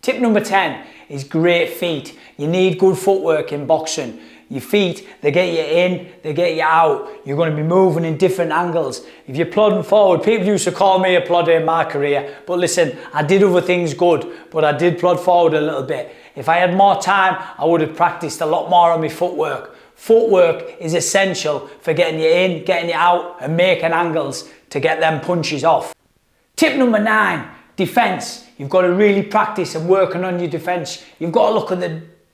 Tip number 10 is great feet. You need good footwork in boxing. Your feet, they get you in, they get you out. You're going to be moving in different angles. If you're plodding forward, people used to call me a plodder in my career, but listen, I did other things good, but I did plod forward a little bit. If I had more time, I would have practiced a lot more on my footwork. Footwork is essential for getting you in, getting you out, and making angles to get them punches off. Tip number 9, defense. You've got to really practice and working on your defense. You've got to look at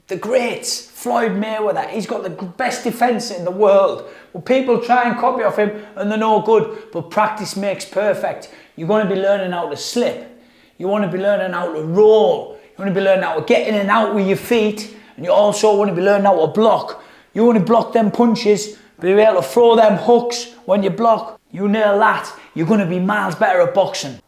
the greats. Floyd Mayweather, he's got the best defense in the world. Well, people try and copy off him and they're no good, but practice makes perfect. You're going to be learning how to slip. You want to be learning how to roll. You want to be learning how to get in and out with your feet, and you also want to be learning how to block. You want to block them punches, be able to throw them hooks when you block. You nail that, you're going to be miles better at boxing.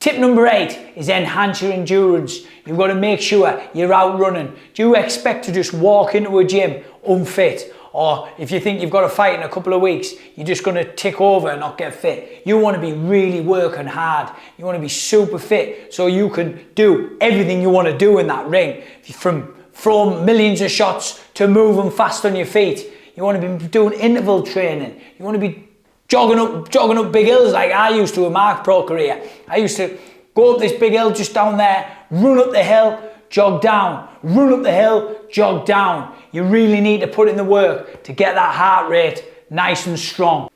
Tip number 8 is enhance your endurance. You've got to make sure you're out running. Do you expect to just walk into a gym unfit? Or if you think you've got a fight in a couple of weeks, you're just going to tick over and not get fit? You want to be really working hard. You want to be super fit so you can do everything you want to do in that ring. From throwing millions of shots to moving fast on your feet. You want to be doing interval training. You want to be jogging up big hills like I used to in my pro career. I used to go up this big hill just down there, run up the hill, jog down, run up the hill, jog down. You really need to put in the work to get that heart rate nice and strong.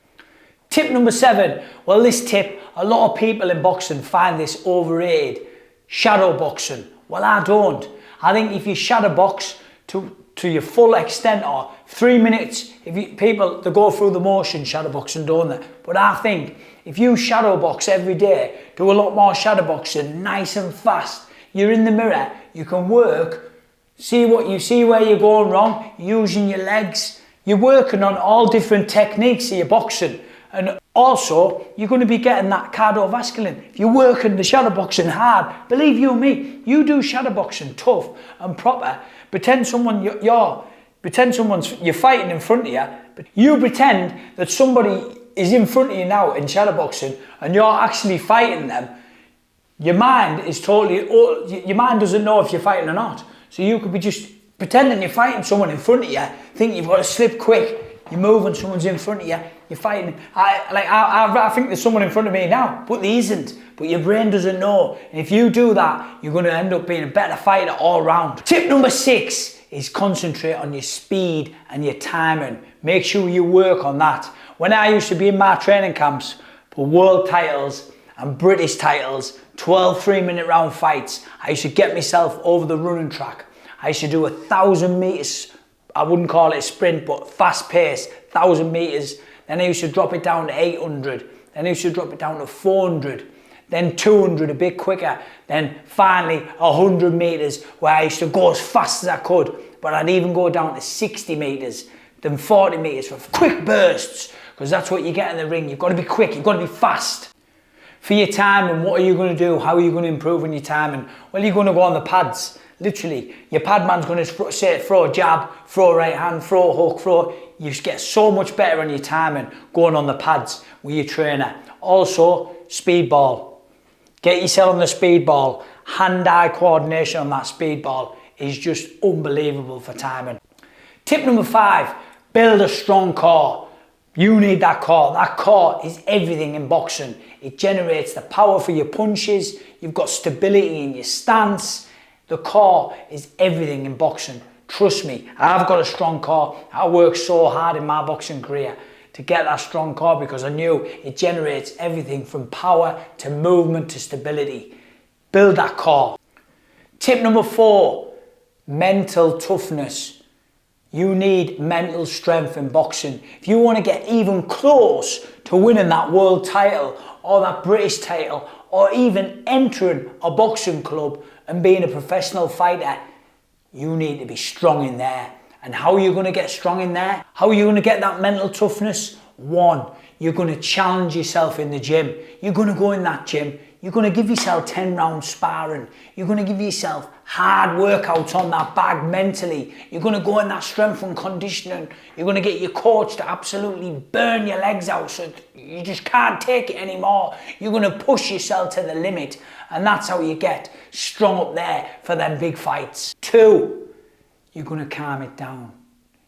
Tip number 7. Well, this tip, a lot of people in boxing find this overrated. Shadow boxing. Well, I don't. I think if you shadow box to your full extent, or 3 minutes, people, they go through the motion shadow boxing, don't they? But I think if you shadow box every day, do a lot more shadow boxing, nice and fast. You're in the mirror, you can work, see where you're going wrong, using your legs. You're working on all different techniques of your boxing. And also, you're going to be getting that cardiovascular. If you're working the shadow boxing hard, believe you me, you do shadow boxing tough and proper. Pretend you're fighting in front of you, but you pretend that somebody is in front of you now in shadow boxing and you're actually fighting them. Your mind doesn't know if you're fighting or not. So you could be just pretending you're fighting someone in front of you, think you've got to slip quick, you're moving, someone's in front of you, you're fighting. I think there's someone in front of me now, but there isn't. But your brain doesn't know. And if you do that, you're going to end up being a better fighter all round. Tip number 6 is concentrate on your speed and your timing. Make sure you work on that. When I used to be in my training camps for world titles and British titles, 12 3-minute round fights, I used to get myself over the running track. I used to do 1,000 meters. I wouldn't call it a sprint, but fast pace, 1,000 meters. Then I used to drop it down to 800. Then I used to drop it down to 400. Then 200, a bit quicker. Then finally 100 meters, where I used to go as fast as I could. But I'd even go down to 60 meters, then 40 meters for quick bursts, because that's what you get in the ring. You've got to be quick, you've got to be fast. For your timing, what are you going to do? How are you going to improve on your timing? Well, you're going to go on the pads. Literally, your pad man's going to say throw a jab, throw a right hand, throw a hook, You just get so much better on your timing going on the pads with your trainer. Also, speed ball. Get yourself on the speed ball. Hand-eye coordination on that speed ball is just unbelievable for timing. Tip number 5, build a strong core. You need that core. That core is everything in boxing. It generates the power for your punches. You've got stability in your stance. The core is everything in boxing. Trust me, I've got a strong core. I worked so hard in my boxing career to get that strong core because I knew it generates everything from power to movement to stability. Build that core. Tip number 4, mental toughness. You need mental strength in boxing. If you want to get even close to winning that world title or that British title or even entering a boxing club and being a professional fighter, you need to be strong in there. And how are you going to get strong in there? How are you going to get that mental toughness? 1, you're going to challenge yourself in the gym. You're going to go in that gym. You're going to give yourself 10 round sparring. You're going to give yourself hard workouts on that bag mentally. You're going to go in that strength and conditioning. You're going to get your coach to absolutely burn your legs out so you just can't take it anymore. You're going to push yourself to the limit, and that's how you get strong up there for them big fights. 2, you're going to calm it down.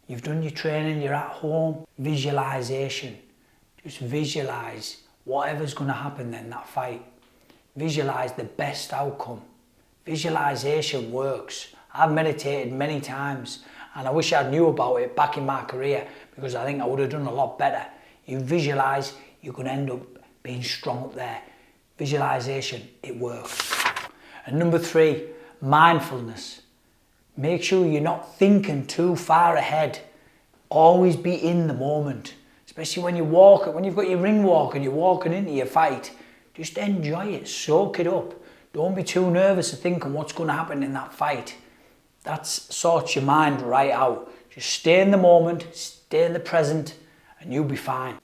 You've done your training, you're at home. Visualization. Just visualize whatever's going to happen in that fight. Visualize the best outcome. Visualization works. I've meditated many times and I wish I knew about it back in my career, because I think I would have done a lot better. You visualize, you're going to end up being strong up there. Visualization, it works. And number 3, mindfulness. Make sure you're not thinking too far ahead. Always be in the moment, especially when you walk, when you've got your ring walk and you're walking into your fight. Just enjoy it, soak it up. Don't be too nervous of thinking what's going to happen in that fight. That sorts your mind right out. Just stay in the moment, stay in the present, and you'll be fine.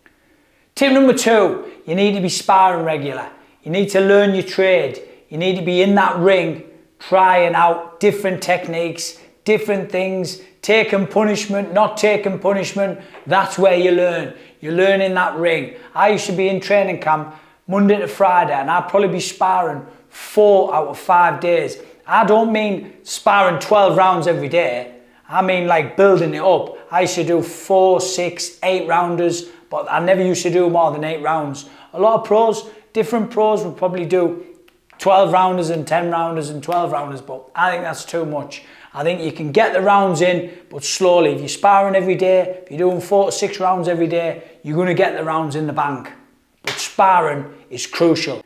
Tip number 2, you need to be sparring regular. You need to learn your trade. You need to be in that ring, trying out different techniques, different things, taking punishment, not taking punishment. That's where you learn. You learn in that ring. I used to be in training camp Monday to Friday, and I'd probably be sparring 4 out of 5 days. I don't mean sparring 12 rounds every day. I mean like building it up. I used to do 4, 6, 8 rounders, but I never used to do more than 8 rounds. A lot of pros, different pros would probably do 12 rounders and 10 rounders and 12 rounders, but I think that's too much. I think you can get the rounds in, but slowly. If you're sparring every day, if you're doing 4 to 6 rounds every day, you're going to get the rounds in the bank. But sparring is crucial.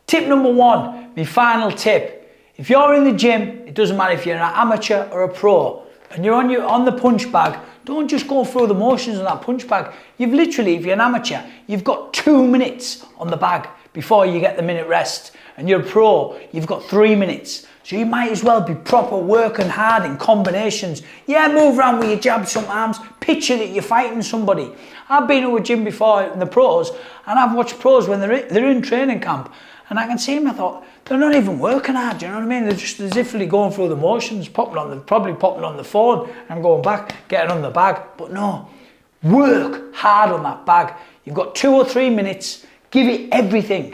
Tip number 1, my final tip. If you're in the gym, it doesn't matter if you're an amateur or a pro, and you're on the punch bag, don't just go through the motions on that punch bag. You've literally, if you're an amateur, you've got 2 minutes on the bag before you get the minute rest. And you're a pro, you've got 3 minutes. So you might as well be proper working hard in combinations. Yeah, move around with your jabs sometimes. Picture that you're fighting somebody. I've been to a gym before in the pros, and I've watched pros when they're in training camp, and I can see them. I thought, they're not even working hard, do you know what I mean? They're just as if they're going through the motions, probably popping on the phone and going back, getting on the bag. But no, work hard on that bag. You've got 2 or 3 minutes. Give it everything.